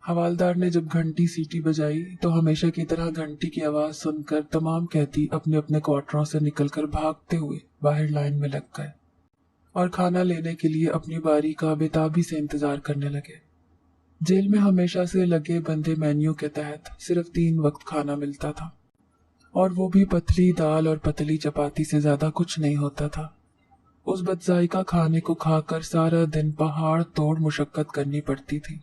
حوالدار نے جب گھنٹی سیٹی بجائی تو ہمیشہ کی طرح گھنٹی کی آواز سن کر تمام قیدی اپنے اپنے کوارٹروں سے نکل کر بھاگتے ہوئے باہر لائن میں لگ گئے اور کھانا لینے کے لیے اپنی باری کا بےتابی سے انتظار کرنے لگے۔ جیل میں ہمیشہ سے لگے بندے مینیو کے تحت صرف 3 وقت کھانا ملتا تھا، اور وہ بھی پتلی دال اور پتلی چپاتی سے زیادہ کچھ نہیں ہوتا تھا۔ اس بد ذائقہ کھانے کو کھا کر سارا دن پہاڑ توڑ مشقت کرنی پڑتی تھی۔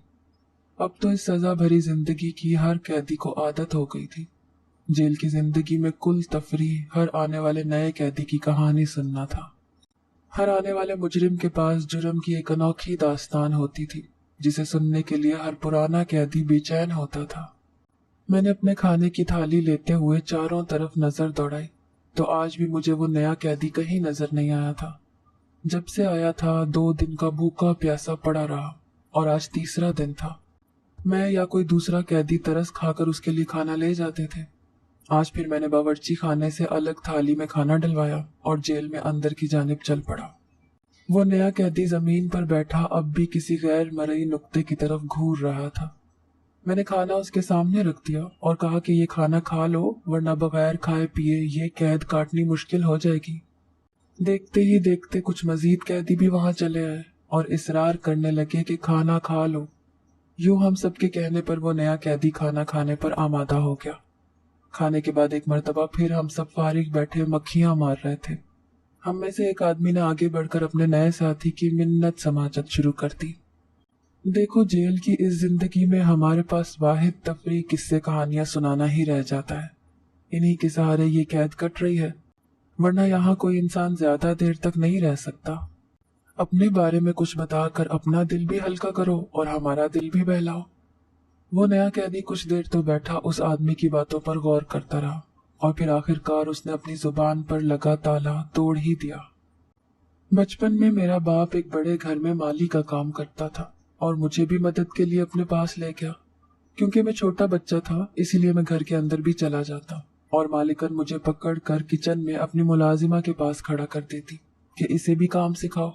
اب تو اس سزا بھری زندگی کی ہر قیدی کو عادت ہو گئی تھی۔ جیل کی زندگی میں کل تفریح ہر آنے والے نئے قیدی کی کہانی سننا تھا۔ ہر آنے والے مجرم کے پاس جرم کی ایک انوکھی داستان ہوتی تھی جسے سننے کے لیے ہر پرانا قیدی بے چین ہوتا تھا۔ میں نے اپنے کھانے کی تھالی لیتے ہوئے چاروں طرف نظر دوڑائی تو آج بھی مجھے وہ نیا قیدی کہیں نظر نہیں آیا تھا۔ جب سے آیا تھا 2 دن کا بھوکا پیاسا پڑا رہا اور آج تیسرا دن تھا۔ میں یا کوئی دوسرا قیدی ترس کھا کر اس کے لیے کھانا لے جاتے تھے۔ آج پھر میں نے باورچی خانے سے الگ تھالی میں کھانا ڈلوایا اور جیل میں اندر کی جانب چل پڑا۔ وہ نیا قیدی زمین پر بیٹھا اب بھی کسی غیر مرئی نقطے کی طرف گھور رہا تھا۔ میں نے کھانا اس کے سامنے رکھ دیا اور کہا کہ یہ کھانا کھا لو ورنہ بغیر کھائے پیے یہ قید کاٹنی مشکل ہو جائے گی۔ دیکھتے ہی دیکھتے کچھ مزید قیدی بھی وہاں چلے آئے اور اصرار کرنے لگے کہ کھانا کھا لو۔ یوں ہم سب کے کہنے پر وہ نیا قیدی کھانا کھانے پر آمادہ ہو گیا۔ کھانے کے بعد ایک مرتبہ پھر ہم سب فارغ بیٹھے مکھیاں مار رہے تھے۔ ہم میں سے ایک آدمی نے آگے بڑھ کر اپنے نئے ساتھی کی منت سماجت شروع کر دی۔ دیکھو جیل کی اس زندگی میں ہمارے پاس واحد تفریح قصے کہانیاں سنانا ہی رہ جاتا ہے۔ انہی کے سہارے یہ قید کٹ رہی ہے، ورنہ یہاں کوئی انسان زیادہ دیر تک نہیں رہ سکتا۔ اپنے بارے میں کچھ بتا کر اپنا دل بھی ہلکا کرو اور ہمارا دل بھی بہلاؤ۔ وہ نیا قیدی کچھ دیر تو بیٹھا اس آدمی کی باتوں پر غور کرتا رہا اور پھر آخر کار اس نے اپنی زبان پر لگا تالا توڑ ہی دیا۔ بچپن میں میرا باپ ایک بڑے گھر میں مالی کا کام کرتا تھا اور مجھے بھی مدد کے لیے اپنے پاس لے گیا۔ کیونکہ میں چھوٹا بچہ تھا اسی لیے میں گھر کے اندر بھی چلا جاتا اور مالکن مجھے پکڑ کر کچن میں اپنی ملازمہ کے پاس کھڑا کر دیتی کہ اسے بھی کام سکھاؤ۔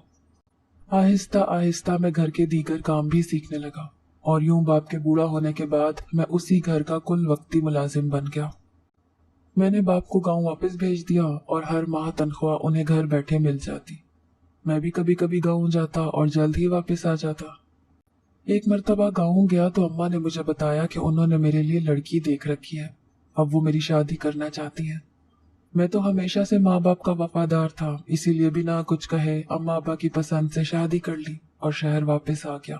آہستہ آہستہ میں گھر کے دیگر کام بھی سیکھنے لگا اور یوں باپ کے بوڑھا ہونے کے بعد میں اسی گھر کا کل وقتی ملازم بن گیا۔ میں نے باپ کو گاؤں واپس بھیج دیا اور ہر ماہ تنخواہ انہیں گھر بیٹھے مل جاتی۔ میں بھی کبھی کبھی گاؤں جاتا اور جلد ہی واپس آ جاتا۔ ایک مرتبہ گاؤں گیا تو اماں نے مجھے بتایا کہ انہوں نے میرے لیے لڑکی دیکھ رکھی ہے، اب وہ میری شادی کرنا چاہتی ہیں۔ میں تو ہمیشہ سے ماں باپ کا وفادار تھا، اسی لیے بنا کچھ کہے اماں ابا کی پسند سے شادی کر لی اور شہر واپس آ گیا۔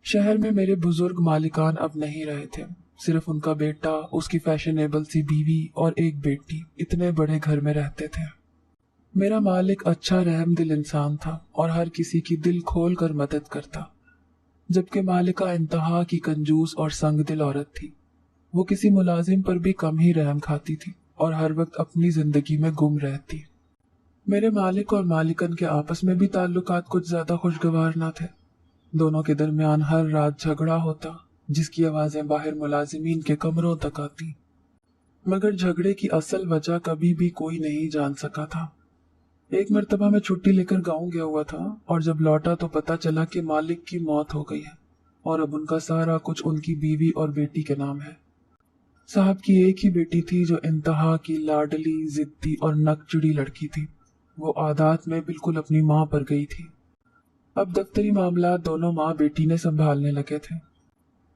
شہر میں میرے بزرگ مالکان اب نہیں رہے تھے، صرف ان کا بیٹا، اس کی فیشنیبل سی بیوی اور ایک بیٹی اتنے بڑے گھر میں رہتے تھے۔ میرا مالک اچھا رحم دل انسان تھا اور ہر کسی کی دل کھول کر مدد کرتا، جبکہ مالکہ انتہا کی کنجوس اور سنگ دل عورت تھی۔ وہ کسی ملازم پر بھی کم ہی رحم کھاتی تھی اور ہر وقت اپنی زندگی میں گم رہتی۔ میرے مالک اور مالکن کے آپس میں بھی تعلقات کچھ زیادہ خوشگوار نہ تھے۔ دونوں کے درمیان ہر رات جھگڑا ہوتا جس کی آوازیں باہر ملازمین کے کمروں تک آتی، مگر جھگڑے کی اصل وجہ کبھی بھی کوئی نہیں جان سکا تھا۔ ایک مرتبہ میں چھٹی لے کر گاؤں گیا ہوا تھا اور جب لوٹا تو پتا چلا کہ مالک کی موت ہو گئی ہے اور اب ان کا سارا کچھ ان کی بیوی اور بیٹی کے نام ہے۔ صاحب کی ایک ہی بیٹی تھی جو انتہا کی لاڈلی، ضدی اور نک چڑی لڑکی تھی۔ وہ عادات میں بالکل اپنی ماں پر گئی تھی۔ اب دفتری معاملات دونوں ماں بیٹی نے سنبھالنے لگے تھے۔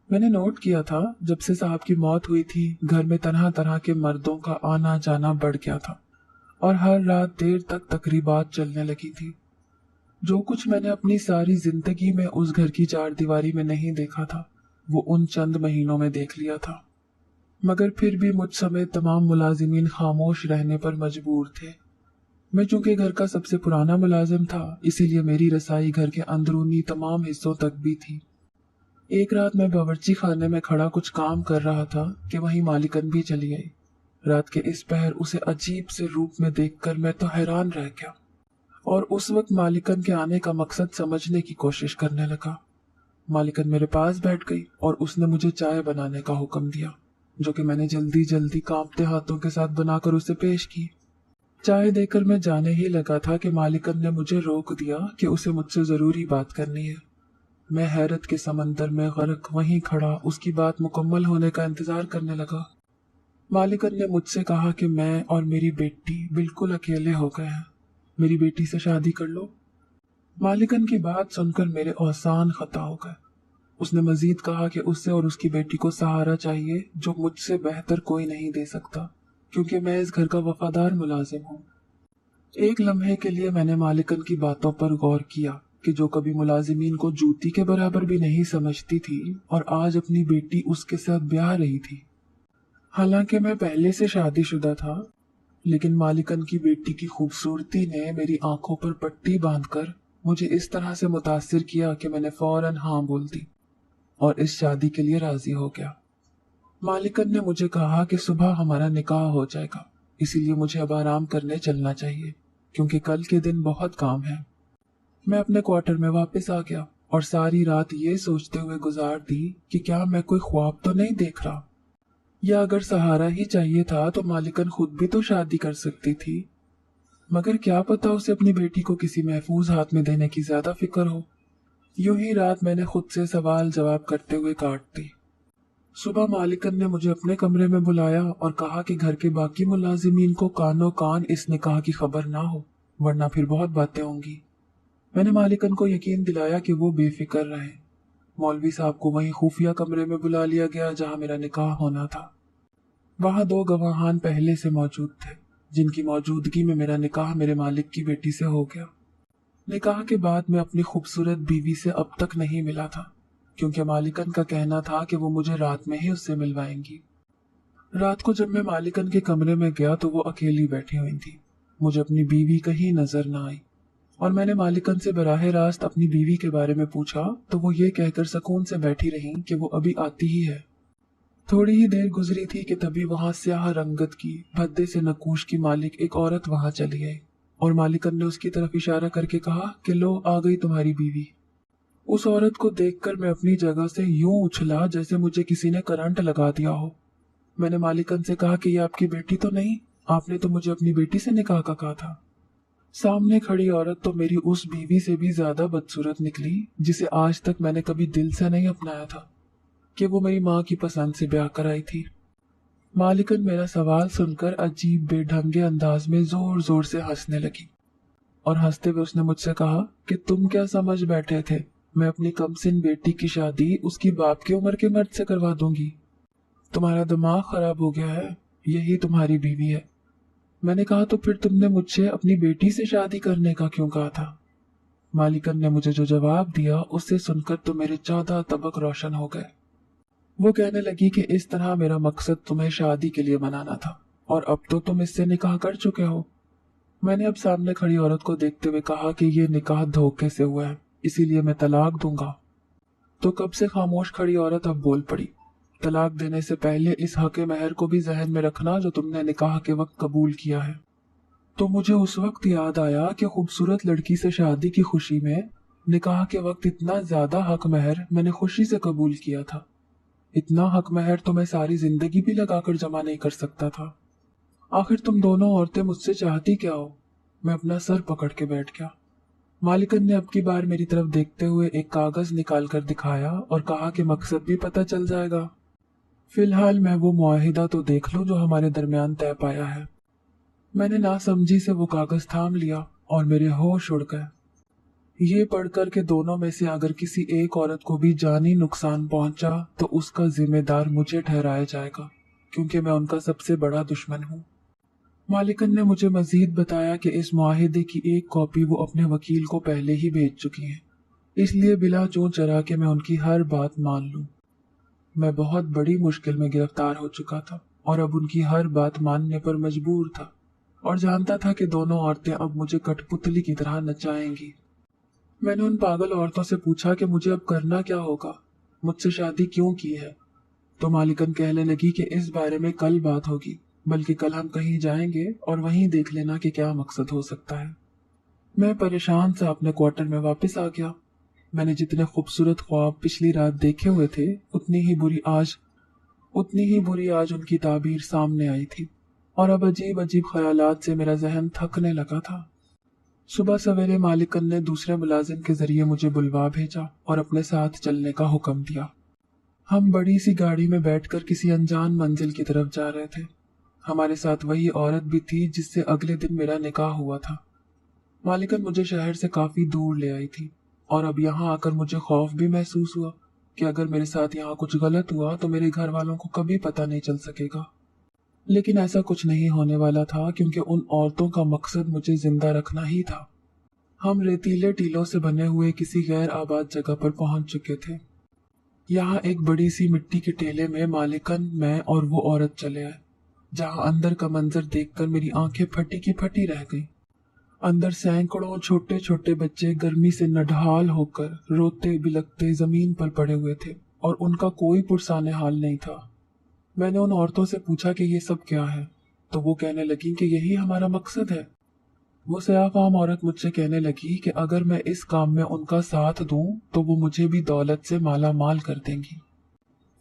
میں نے نوٹ کیا تھا جب سے صاحب کی موت ہوئی تھی گھر میں طرح طرح کے مردوں کا آنا جانا بڑھ گیا تھا اور ہر رات دیر تک تقریبات چلنے لگی تھی۔ جو کچھ میں نے اپنی ساری زندگی میں اس گھر کی 4 دیواری میں نہیں دیکھا تھا وہ ان چند مہینوں میں دیکھ لیا تھا، مگر پھر بھی مجھ سمیت تمام ملازمین خاموش رہنے پر مجبور تھے۔ میں چونکہ گھر کا سب سے پرانا ملازم تھا اسی لیے میری رسائی گھر کے اندرونی تمام حصوں تک بھی تھی۔ ایک رات میں باورچی خانے میں کھڑا کچھ کام کر رہا تھا کہ وہیں مالکن بھی چلی آئی۔ رات کے اس پہر اسے عجیب سے روپ میں دیکھ کر میں تو حیران رہ گیا اور اس وقت مالکن کے آنے کا مقصد سمجھنے کی کوشش کرنے لگا۔ مالکن میرے پاس بیٹھ گئی اور اس نے مجھے چائے بنانے کا حکم دیا، جو کہ میں نے جلدی جلدی کانپتے ہاتھوں کے ساتھ بنا کر اسے پیش کی۔ چائے دے کر میں جانے ہی لگا تھا کہ مالکن نے مجھے روک دیا کہ اسے مجھ سے ضروری بات کرنی ہے۔ मैं हैरत के समंदर में गर्क वहीं खड़ा उसकी बात मुकम्मल होने का इंतजार करने लगा। मालिकन ने मुझसे कहा कि मैं और मेरी बेटी बिल्कुल अकेले हो गए हैं, मेरी बेटी से शादी कर लो। मालिकन की बात सुनकर मेरे औसान खता हो गए। उसने मजीद कहा कि उससे और उसकी बेटी को सहारा चाहिए जो मुझसे बेहतर कोई नहीं दे सकता, क्योंकि मैं इस घर का वफादार मुलाजिम हूँ। एक लम्हे के लिए मैंने मालिकन की बातों पर गौर किया कि जो कभी मुलाजिमीन को जूती के बराबर भी नहीं समझती थी और आज अपनी बेटी उसके साथ ब्याह रही थी। हालांकि मैं पहले से शादीशुदा था, लेकिन मालिकन की बेटी की खूबसूरती ने मेरी आंखों पर पट्टी बांधकर मुझे इस तरह से मुतासिर किया कि मैंने फौरन हाँ बोल दी और इस शादी के लिए राजी हो गया। मालिकन ने मुझे कहा कि सुबह हमारा निकाह हो जाएगा, इसीलिए मुझे अब आराम करने चलना चाहिए क्योंकि कल के दिन बहुत काम है। मैं अपने क्वार्टर में वापस आ गया और सारी रात ये सोचते हुए गुजार दी कि क्या मैं कोई ख्वाब तो नहीं देख रहा, या अगर सहारा ही चाहिए था तो मालिकन खुद भी तो शादी कर सकती थी, मगर क्या पता उसे अपनी बेटी को किसी महफूज हाथ में देने की ज्यादा फिक्र हो। यूं ही रात मैंने खुद से सवाल जवाब करते हुए काट दी। सुबह मालिकन ने मुझे अपने कमरे में बुलाया और कहा कि घर के बाकी मुलाजिमीन को कानो कान इस निकाह की खबर ना हो, वरना फिर बहुत बातें होंगी। मैंने मालिकन को यकीन दिलाया कि वो बेफिक्र रहे। मौलवी साहब को वहीं खुफिया कमरे में बुला लिया गया जहां मेरा निकाह होना था। वहां 2 गवाहान पहले से मौजूद थे, जिनकी मौजूदगी में मेरा निकाह मेरे मालिक की बेटी से हो गया। निकाह के बाद मैं अपनी खूबसूरत बीवी से अब तक नहीं मिला था, क्योंकि मालिकन का कहना था कि वो मुझे रात में ही उससे मिलवाएंगी। रात को जब मैं मालिकन के कमरे में गया तो वो अकेली बैठी हुई थी। मुझे अपनी बीवी कहीं नजर न आई और मैंने मालिकन से बराह रास्त अपनी बीवी के बारे में पूछा तो वो ये कहकर सुकून से बैठी रही कि वो अभी आती ही है। थोड़ी ही देर गुजरी थी कि तभी वहां स्याह रंगत की भद्दे से नकूश की मालिक एक औरत वहां चली आई और मालिकन ने उसकी तरफ इशारा करके कहा कि लो आ गई तुम्हारी बीवी। उस औरत को देखकर मैं अपनी जगह से यूं उछला जैसे मुझे किसी ने करंट लगा दिया हो। मैंने मालिकन से कहा कि ये आपकी बेटी तो नहीं, आपने तो मुझे अपनी बेटी से निकाह का कहा था। सामने खड़ी औरत तो मेरी उस बीवी से भी ज्यादा बदसूरत निकली जिसे आज तक मैंने कभी दिल से नहीं अपनाया था कि वो मेरी माँ की पसंद से ब्याह कराई थी। मालिकन मेरा सवाल सुनकर अजीब बेढंगे अंदाज में जोर जोर से हंसने लगी और हंसते हुए उसने मुझसे कहा कि तुम क्या समझ बैठे थे, मैं अपनी कमसिन बेटी की शादी उसकी बाप की उम्र के मर्द से करवा दूंगी। तुम्हारा दिमाग खराब हो गया है, यही तुम्हारी बीवी है। मैंने कहा तो फिर तुमने मुझसे अपनी बेटी से शादी करने का क्यों कहा था। मालिकन ने मुझे जो जवाब दिया उससे सुनकर तो मेरे 14 तबक रोशन हो गए। वो कहने लगी कि इस तरह मेरा मकसद तुम्हें शादी के लिए मनाना था और अब तो तुम इससे निकाह कर चुके हो। मैंने अब सामने खड़ी औरत को देखते हुए कहा कि ये निकाह धोखे से हुआ है, इसीलिए मैं तलाक दूंगा। तो कब से खामोश खड़ी औरत अब बोल पड़ी, तलाक देने से पहले इस हक महर को भी जहन में रखना जो तुमने निकाह के वक्त कबूल किया है। तो मुझे उस वक्त याद आया कि खूबसूरत लड़की से शादी की खुशी में निकाह के वक्त इतना ज्यादा हक महर मैंने खुशी से कबूल किया था। इतना हक महर तो मैं सारी जिंदगी भी लगाकर जमा नहीं कर सकता था। आखिर तुम दोनों औरतें मुझसे चाहती क्या हो। मैं अपना सर पकड़ के बैठ गया। मालिकन ने अब की बार मेरी तरफ देखते हुए एक कागज निकाल कर दिखाया और कहा कि मकसद भी पता चल जाएगा। फिलहाल मैं वो मुआहिदा तो देख लूं जो हमारे दरमियान तय पाया है। मैंने नासमझी से वो कागज थाम लिया और मेरे होश उड़ गए। ये पढ़कर के दोनों में से अगर किसी एक औरत को भी जानी नुकसान पहुंचा तो उसका जिम्मेदार मुझे ठहराया जाएगा, क्योंकि मैं उनका सबसे बड़ा दुश्मन हूँ। मालिकन ने मुझे मजीद बताया कि इस मुआहिदे की एक कॉपी वो अपने वकील को पहले ही भेज चुकी हैं, इसलिए बिला चूं चरा के मैं उनकी हर बात मान लूं। मैं बहुत बड़ी मुश्किल में गिरफ्तार हो चुका था और अब उनकी हर बात मानने पर मजबूर था और जानता था कि दोनों औरतें अब मुझे कठपुतली की तरह नचाएंगी। मैंने उन पागल औरतों से पूछा कि मुझे अब करना क्या होगा, मुझसे शादी क्यों की है। तो मालिकन कहने लगी कि इस बारे में कल बात होगी, बल्कि कल हम कहीं जाएंगे और वहीं देख लेना कि क्या मकसद हो सकता है। मैं परेशान सा अपने क्वार्टर में वापस आ गया। मैंने जितने खूबसूरत ख्वाब पिछली रात देखे हुए थे उतनी ही बुरी आज उनकी ताबीर सामने आई थी और अब अजीब अजीब ख्यालात से मेरा जहन थकने लगा था। सुबह सवेरे मालिकन ने दूसरे मुलाजिम के जरिए मुझे बुलवा भेजा और अपने साथ चलने का हुक्म दिया। हम बड़ी सी गाड़ी में बैठकर किसी अनजान मंजिल की तरफ जा रहे थे। हमारे साथ वही औरत भी थी जिससे अगले दिन मेरा निकाह हुआ था। मालिकन मुझे शहर से काफी दूर ले आई थी और अब यहाँ आकर मुझे खौफ भी महसूस हुआ कि अगर मेरे साथ यहाँ कुछ गलत हुआ तो मेरे घर वालों को कभी पता नहीं चल सकेगा। लेकिन ऐसा कुछ नहीं होने वाला था, क्योंकि उन औरतों का मकसद मुझे जिंदा रखना ही था। हम रेतीले टीलों से बने हुए किसी गैर आबाद जगह पर पहुंच चुके थे। यहाँ एक बड़ी सी मिट्टी के टेले में मालिकन, मैं और वो औरत चले आए, जहाँ अंदर का मंजर देखकर मेरी आंखें फटी की फटी रह गईं। अंदर सैकड़ों छोटे छोटे बच्चे गर्मी से नढाल होकर रोते बिलखते जमीन पर पड़े हुए थे और उनका कोई पुरसाने हाल नहीं था। मैंने उन औरतों से पूछा कि ये सब क्या है, तो वो कहने लगी कि यही हमारा मकसद है। वो सयाफाम औरत मुझसे कहने लगी कि अगर मैं इस काम में उनका साथ दूं तो वो मुझे भी दौलत से माला माल कर देंगी,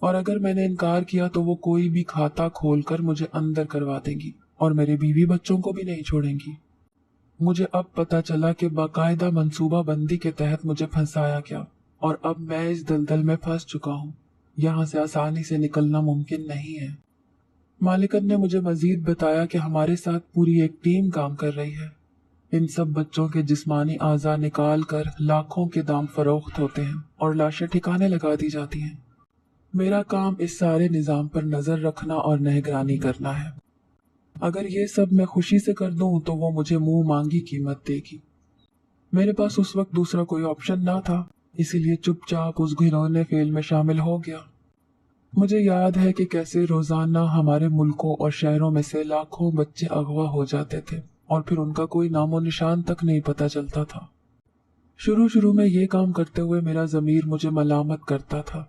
और अगर मैंने इनकार किया तो वो कोई भी खाता खोलकर मुझे अंदर करवा देंगी और मेरे बीवी बच्चों को भी नहीं छोड़ेंगी। मुझे अब पता चला कि बाकायदा मंसूबा बंदी के तहत मुझे फंसाया गया और अब मैं इस दलदल में फंस चुका हूँ। यहाँ से आसानी से निकलना मुमकिन नहीं है। मालिकन ने मुझे मजीद बताया कि हमारे साथ पूरी एक टीम काम कर रही है। इन सब बच्चों के जिस्मानी आज़ा निकाल कर लाखों के दाम फरोख्त होते हैं और लाशें ठिकाने लगा दी जाती हैं। मेरा काम इस सारे निज़ाम पर नजर रखना और निगरानी करना है। अगर ये सब मैं खुशी से कर दूं तो वो मुझे मुंह मांगी कीमत देगी। मेरे पास उस वक्त दूसरा कोई ऑप्शन ना था, इसीलिए चुपचाप उस घिनौने फेल में शामिल हो गया। मुझे याद है कि कैसे रोजाना हमारे मुल्कों और शहरों में से लाखों बच्चे अगवा हो जाते थे और फिर उनका कोई नामो निशान तक नहीं पता चलता था। शुरू शुरू में ये काम करते हुए मेरा ज़मीर मुझे मलामत करता था,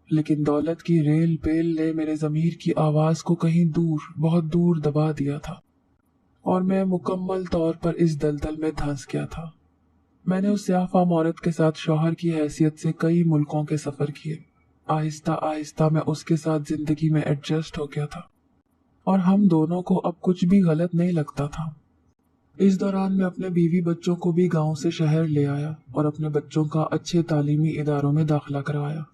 लेकिन दौलत की रेल पेल ने मेरे ज़मीर की आवाज़ को कहीं दूर, बहुत दूर दबा दिया था और मैं मुकम्मल तौर पर इस दलदल में धंस गया था। मैंने उस स्याफाम औरत के साथ शौहर की हैसियत से कई मुल्कों के सफ़र किए। आहिस्ता आहिस्ता मैं उसके साथ ज़िंदगी में एडजस्ट हो गया था और हम दोनों को अब कुछ भी गलत नहीं लगता था। इस दौरान मैं अपने बीवी बच्चों को भी गांव से शहर ले आया और अपने बच्चों का अच्छे तालीमी इदारों में दाखिला करवाया।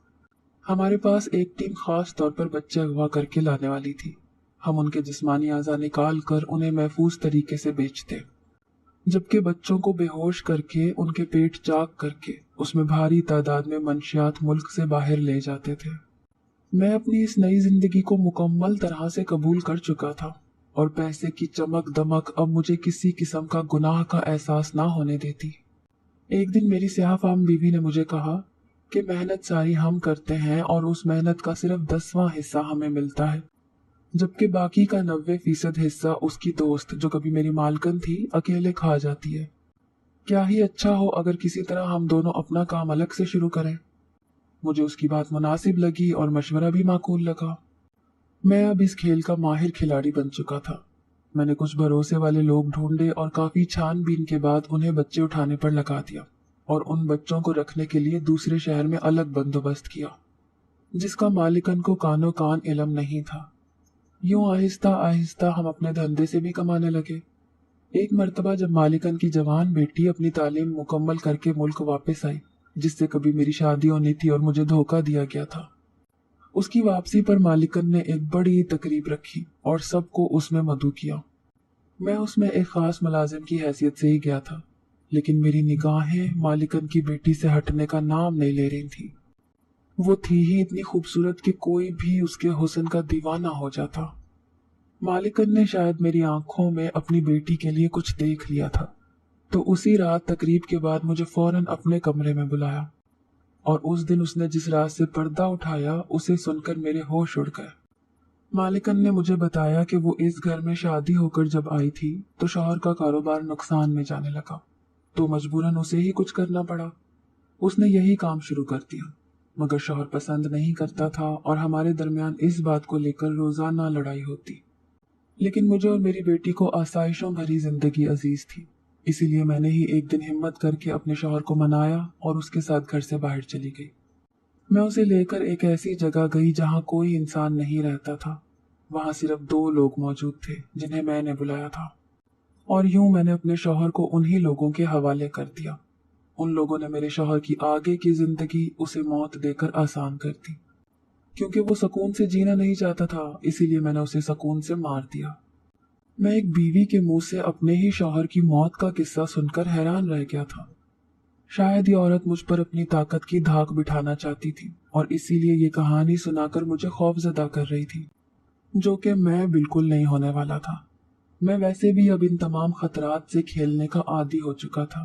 हमारे पास एक टीम खास तौर पर बच्चे अगवा करके लाने वाली थी। हम उनके जिस्मानी आज़ा निकाल कर उन्हें महफूज तरीके से बेचते, जबकि बच्चों को बेहोश करके उनके पेट चाक करके उसमें भारी तादाद में मंशियात मुल्क से बाहर ले जाते थे। मैं अपनी इस नई जिंदगी को मुकम्मल तरह से कबूल कर चुका था और पैसे की चमक दमक अब मुझे किसी किस्म का गुनाह का एहसास ना होने देती। एक दिन मेरी स्याहफाम बीवी ने मुझे कहा कि मेहनत सारी हम करते हैं और उस मेहनत का सिर्फ 10वां हिस्सा हमें मिलता है, जबकि बाकी का 90% हिस्सा उसकी दोस्त, जो कभी मेरी मालकन थी, अकेले खा जाती है। क्या ही अच्छा हो अगर किसी तरह हम दोनों अपना काम अलग से शुरू करें। मुझे उसकी बात मुनासिब लगी और मशवरा भी माकूल लगा। मैं अब इस खेल का माहिर खिलाड़ी बन चुका था। मैंने कुछ भरोसे वाले लोग ढूंढे और काफी छानबीन के बाद उन्हें बच्चे उठाने पर लगा दिया और उन बच्चों को रखने के लिए दूसरे शहर में अलग बंदोबस्त किया, जिसका मालिकन को कानो कान इल्म नहीं था। यूं आहिस्ता आहिस्ता हम अपने धंधे से भी कमाने लगे। एक मर्तबा जब मालिकन की जवान बेटी अपनी तालीम मुकम्मल करके मुल्क वापस आई, जिससे कभी मेरी शादी होनी थी और मुझे धोखा दिया गया था, उसकी वापसी पर मालिकन ने एक बड़ी तकरीब रखी और सबको उसमें मदऊ किया। मैं उसमें एक खास मुलाजिम की हैसियत से ही गया था, लेकिन मेरी निगाहें मालिकन की बेटी से हटने का नाम नहीं ले रही थी। वो थी ही इतनी खूबसूरत कि कोई भी उसके हुस्न का दीवाना हो जाता। मालिकन ने शायद मेरी आंखों में अपनी बेटी के लिए कुछ देख लिया था, तो उसी रात तकरीब के बाद मुझे फौरन अपने कमरे में बुलाया और उस दिन उसने जिस रात से पर्दा उठाया उसे सुनकर मेरे होश उड़ गए। मालिकन ने मुझे बताया कि वो इस घर में शादी होकर जब आई थी तो शौहर का कारोबार नुकसान में जाने लगा, तो मजबूरन उसे ही कुछ करना पड़ा। उसने यही काम शुरू कर दिया, मगर शौहर पसंद नहीं करता था और हमारे दरमियान इस बात को लेकर रोजाना लड़ाई होती। लेकिन मुझे और मेरी बेटी को आसाइशों भरी जिंदगी अजीज थी, इसीलिए मैंने ही एक दिन हिम्मत करके अपने शौहर को मनाया और उसके साथ घर से बाहर चली गई। मैं उसे लेकर एक ऐसी जगह गई जहां कोई इंसान नहीं रहता था। वहां सिर्फ 2 लोग मौजूद थे जिन्हें मैंने बुलाया था। اور یوں میں نے اپنے شوہر کو انہی لوگوں کے حوالے کر دیا۔ ان لوگوں نے میرے شوہر کی آگے کی زندگی اسے موت دے کر آسان کر دی۔ کیونکہ وہ سکون سے جینا نہیں چاہتا تھا، اسی لیے میں نے اسے سکون سے مار دیا۔ میں ایک بیوی کے منہ سے اپنے ہی شوہر کی موت کا قصہ سن کر حیران رہ گیا تھا۔ شاید یہ عورت مجھ پر اپنی طاقت کی دھاک بٹھانا چاہتی تھی اور اسی لیے یہ کہانی سنا کر مجھے خوفزدہ کر رہی تھی، جو کہ میں بالکل نہیں ہونے والا تھا۔ میں ویسے بھی اب ان تمام خطرات سے کھیلنے کا عادی ہو چکا تھا۔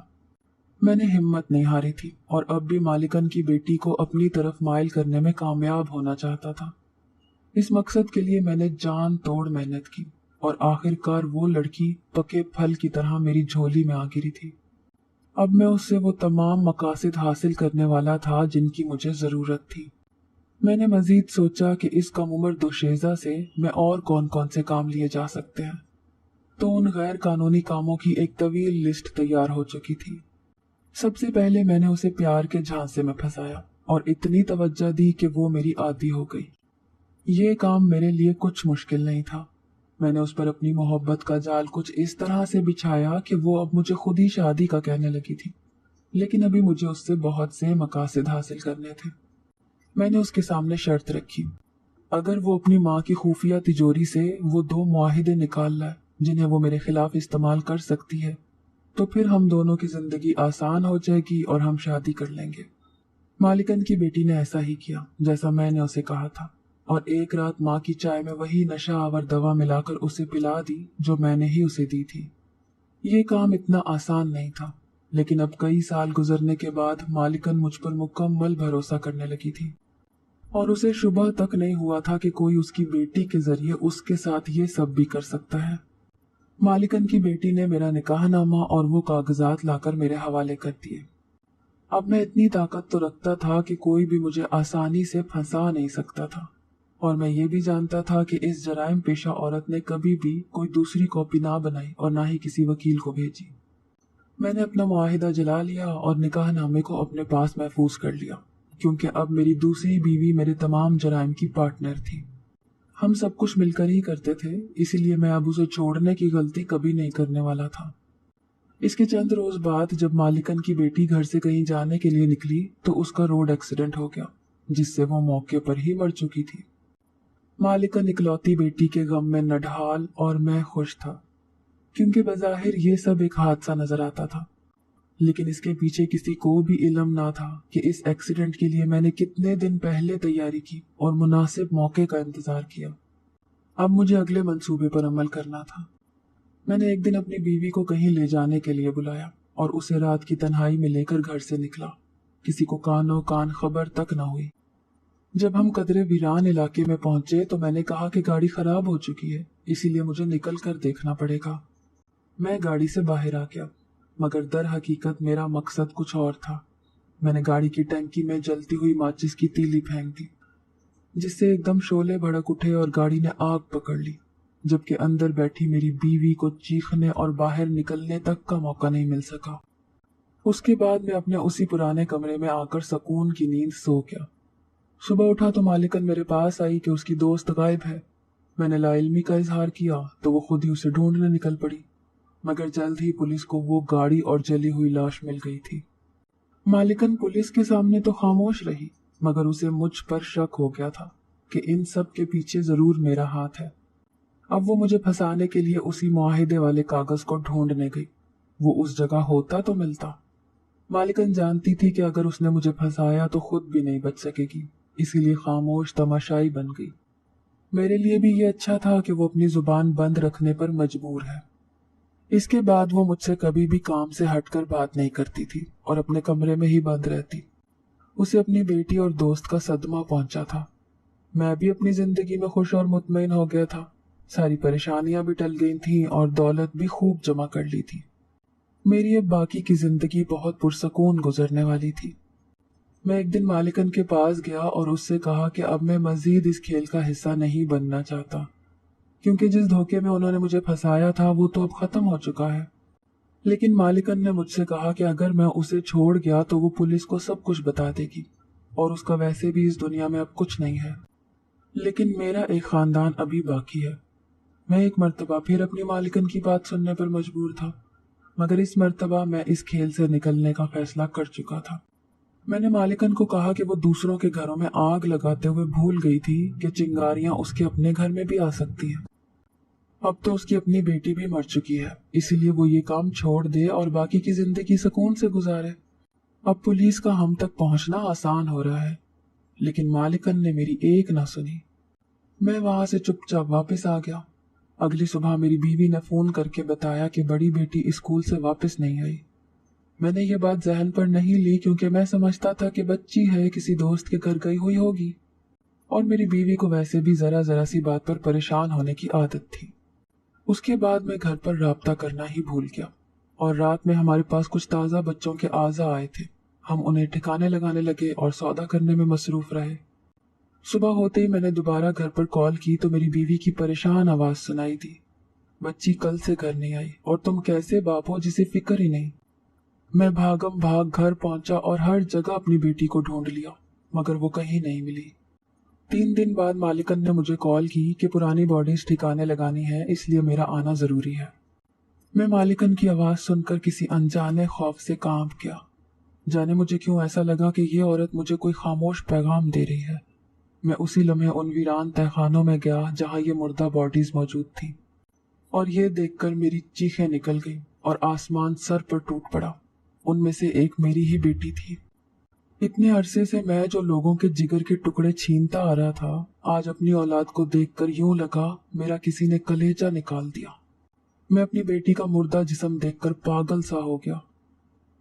میں نے ہمت نہیں ہاری تھی اور اب بھی مالکن کی بیٹی کو اپنی طرف مائل کرنے میں کامیاب ہونا چاہتا تھا۔ اس مقصد کے لیے میں نے جان توڑ محنت کی اور آخر کار وہ لڑکی پکے پھل کی طرح میری جھولی میں آ گری تھی۔ اب میں اس سے وہ تمام مقاصد حاصل کرنے والا تھا جن کی مجھے ضرورت تھی۔ میں نے مزید سوچا کہ اس کم عمر دوشیزہ سے میں اور کون کون سے کام لیے جا سکتے ہیں، تو ان غیر قانونی کاموں کی ایک طویل لسٹ تیار ہو چکی تھی۔ سب سے پہلے میں نے اسے پیار کے جھانسے میں پھنسایا اور اتنی توجہ دی کہ وہ میری عادی ہو گئی۔ یہ کام میرے لیے کچھ مشکل نہیں تھا۔ میں نے اس پر اپنی محبت کا جال کچھ اس طرح سے بچھایا کہ وہ اب مجھے خود ہی شادی کا کہنے لگی تھی، لیکن ابھی مجھے اس سے بہت سے مقاصد حاصل کرنے تھے۔ میں نے اس کے سامنے شرط رکھی، اگر وہ اپنی ماں کی خفیہ تجوری سے وہ 2 معاہدے نکال لائے جنہیں وہ میرے خلاف استعمال کر سکتی ہے، تو پھر ہم دونوں کی زندگی آسان ہو جائے گی اور ہم شادی کر لیں گے۔ مالکن کی بیٹی نے ایسا ہی کیا جیسا میں نے اسے کہا تھا، اور ایک رات ماں کی چائے میں وہی نشہ آور دوا ملا کر اسے پلا دی جو میں نے ہی اسے دی تھی۔ یہ کام اتنا آسان نہیں تھا، لیکن اب کئی سال گزرنے کے بعد مالکن مجھ پر مکمل بھروسہ کرنے لگی تھی، اور اسے شبہ تک نہیں ہوا تھا کہ کوئی اس کی بیٹی کے ذریعے اس کے ساتھ یہ سب بھی کر سکتا ہے۔ مالکن کی بیٹی نے میرا نکاح نامہ اور وہ کاغذات لا کر میرے حوالے کر دیے۔ اب میں اتنی طاقت تو رکھتا تھا کہ کوئی بھی مجھے آسانی سے پھنسا نہیں سکتا تھا، اور میں یہ بھی جانتا تھا کہ اس جرائم پیشہ عورت نے کبھی بھی کوئی دوسری کاپی نہ بنائی اور نہ ہی کسی وکیل کو بھیجی۔ میں نے اپنا معاہدہ جلا لیا اور نکاح نامے کو اپنے پاس محفوظ کر لیا، کیونکہ اب میری دوسری بیوی میرے تمام جرائم کی پارٹنر تھی۔ ہم سب کچھ مل کر ہی کرتے تھے، اسی لیے میں اب اسے چھوڑنے کی غلطی کبھی نہیں کرنے والا تھا۔ اس کے چند روز بعد جب مالکن کی بیٹی گھر سے کہیں جانے کے لیے نکلی تو اس کا روڈ ایکسیڈنٹ ہو گیا، جس سے وہ موقع پر ہی مر چکی تھی۔ مالکن اکلوتی بیٹی کے غم میں نڈھال اور میں خوش تھا، کیونکہ بظاہر یہ سب ایک حادثہ نظر آتا تھا، لیکن اس کے پیچھے کسی کو بھی علم نہ تھا کہ اس ایکسیڈنٹ کے لیے میں نے کتنے دن پہلے تیاری کی اور مناسب موقع کا انتظار کیا۔ اب مجھے اگلے منصوبے پر عمل کرنا تھا۔ میں نے ایک دن اپنی بیوی کو کہیں لے جانے کے لیے بلایا اور اسے رات کی تنہائی میں لے کر گھر سے نکلا۔ کسی کو کانوں کان خبر تک نہ ہوئی۔ جب ہم قدرے ویران علاقے میں پہنچے تو میں نے کہا کہ گاڑی خراب ہو چکی ہے، اسی لیے مجھے نکل کر دیکھنا پڑے گا۔ میں گاڑی سے باہر آ گیا، مگر در حقیقت میرا مقصد کچھ اور تھا۔ میں نے گاڑی کی ٹینکی میں جلتی ہوئی ماچس کی تیلی پھینک دی، جس سے ایک دم شعلے بھڑک اٹھے اور گاڑی نے آگ پکڑ لی، جبکہ اندر بیٹھی میری بیوی کو چیخنے اور باہر نکلنے تک کا موقع نہیں مل سکا۔ اس کے بعد میں اپنے اسی پرانے کمرے میں آ کر سکون کی نیند سو گیا۔ صبح اٹھا تو مالکن میرے پاس آئی کہ اس کی دوست غائب ہے۔ میں نے لا علمی کا اظہار کیا تو وہ خود ہی اسے ڈھونڈنے نکل پڑی، مگر جلد ہی پولیس کو وہ گاڑی اور جلی ہوئی لاش مل گئی تھی۔ مالکن پولیس کے سامنے تو خاموش رہی، مگر اسے مجھ پر شک ہو گیا تھا کہ ان سب کے پیچھے ضرور میرا ہاتھ ہے۔ اب وہ مجھے پھنسانے کے لیے اسی معاہدے والے کاغذ کو ڈھونڈنے گئی۔ وہ اس جگہ ہوتا تو ملتا۔ مالکن جانتی تھی کہ اگر اس نے مجھے پھنسایا تو خود بھی نہیں بچ سکے گی، اسی لیے خاموش تماشائی بن گئی۔ میرے لیے بھی یہ اچھا تھا کہ وہ اپنی زبان بند رکھنے پر مجبور ہے۔ اس کے بعد وہ مجھ سے کبھی بھی کام سے ہٹ کر بات نہیں کرتی تھی اور اپنے کمرے میں ہی بند رہتی۔ اسے اپنی بیٹی اور دوست کا صدمہ پہنچا تھا۔ میں بھی اپنی زندگی میں خوش اور مطمئن ہو گیا تھا۔ ساری پریشانیاں بھی ٹل گئی تھیں اور دولت بھی خوب جمع کر لی تھی۔ میری اب باقی کی زندگی بہت پرسکون گزرنے والی تھی۔ میں ایک دن مالکن کے پاس گیا اور اس سے کہا کہ اب میں مزید اس کھیل کا حصہ نہیں بننا چاہتا، کیونکہ جس دھوکے میں انہوں نے مجھے پھنسایا تھا وہ تو اب ختم ہو چکا ہے۔ لیکن مالکن نے مجھ سے کہا کہ اگر میں اسے چھوڑ گیا تو وہ پولیس کو سب کچھ بتا دے گی، اور اس کا ویسے بھی اس دنیا میں اب کچھ نہیں ہے۔ لیکن میرا ایک خاندان ابھی باقی ہے۔ मैं एक मर्तबा फिर अपनी मालिकन की बात सुनने पर मजबूर था, मगर इस मर्तबा मैं इस खेल से निकलने का फैसला कर चुका था। मैंने मालिकन को कहा कि वो दूसरों के घरों में आग लगाते हुए भूल गई थी कि चिंगारियां उसके अपने घर में भी आ सकती हैं। अब तो उसकी अपनी बेटी भी मर चुकी है, इसीलिए वो ये काम छोड़ दे और बाकी की जिंदगी सुकून से गुजारे। अब पुलिस का हम तक पहुंचना आसान हो रहा है, लेकिन मालिकन ने मेरी एक ना सुनी। मैं वहां से चुपचाप वापस आ गया। अगली सुबह मेरी बीवी ने फोन करके बताया कि बड़ी बेटी स्कूल से वापस नहीं आई। मैंने ये बात जहन पर नहीं ली, क्योंकि मैं समझता था कि बच्ची है, किसी दोस्त के घर गई हुई होगी, और मेरी बीवी को वैसे भी जरा जरा सी बात पर परेशान होने की आदत थी। उसके बाद मैं घर पर राब्ता करना ही भूल गया, और रात में हमारे पास कुछ ताज़ा बच्चों के आज़ा आए थे। हम उन्हें ठिकाने लगाने लगे और सौदा करने में मसरूफ रहे। सुबह होते ही मैंने दोबारा घर पर कॉल की तो मेरी बीवी की परेशान आवाज सुनाई दी। बच्ची कल से घर नहीं आई, और तुम कैसे बाप हो जिसे फिक्र ही नहीं। मैं भागम भाग घर पहुंचा और हर जगह अपनी बेटी को ढूंढ लिया, मगर वो कहीं नहीं मिली। 3 दिन बाद मालिकन ने मुझे कॉल की कि पुरानी बॉडीज ठिकाने लगानी है, इसलिए मेरा आना जरूरी है। मैं मालिकन की आवाज सुनकर किसी अनजाने खौफ से कांप गया। जाने मुझे क्यों ऐसा लगा कि ये औरत मुझे कोई खामोश पैगाम दे रही है। मैं उसी लम्हे उन वीरान तहखानों में गया जहां ये मुर्दा बॉडीज मौजूद थी, और ये देखकर मेरी चीखें निकल गई और आसमान सर पर टूट पड़ा। उनमें से एक मेरी ही बेटी थी। इतने अरसे से मैं जो लोगों के जिगर के टुकड़े छीनता आ रहा था, आज अपनी औलाद को देखकर यूं लगा मेरा किसी ने कलेजा निकाल दिया। मैं अपनी बेटी का मुर्दा जिस्म देखकर पागल सा हो गया।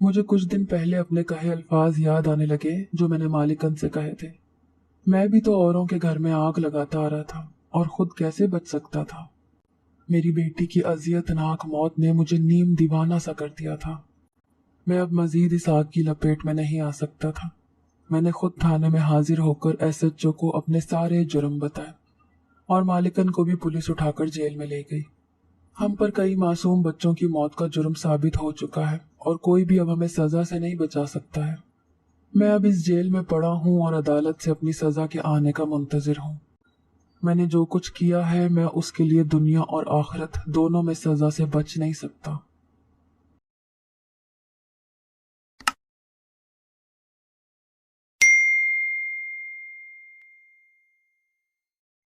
मुझे कुछ दिन पहले अपने कहे अल्फाज याद आने लगे जो मैंने मालिकन से कहे थे। मैं भी तो औरों के घर में आग लगाता आ रहा था, और खुद कैसे बच सकता था। मेरी बेटी की अजियतनाक मौत ने मुझे नीम दीवाना सा कर दिया था। मैं अब मजीद इस आग की लपेट में नहीं आ सकता था। मैंने खुद थाने में हाजिर होकर एसएचओ को अपने सारे जुर्म बताए, और मालिकन को भी पुलिस उठाकर जेल में ले गई। हम पर कई मासूम बच्चों की मौत का जुर्म साबित हो चुका है, और कोई भी अब हमें सजा से नहीं बचा सकता है। मैं अब इस जेल में पड़ा हूँ और अदालत से अपनी सजा के आने का मुंतजिर हूँ। मैंने जो कुछ किया है, मैं उसके लिए दुनिया और आखिरत दोनों में सजा से बच नहीं सकता।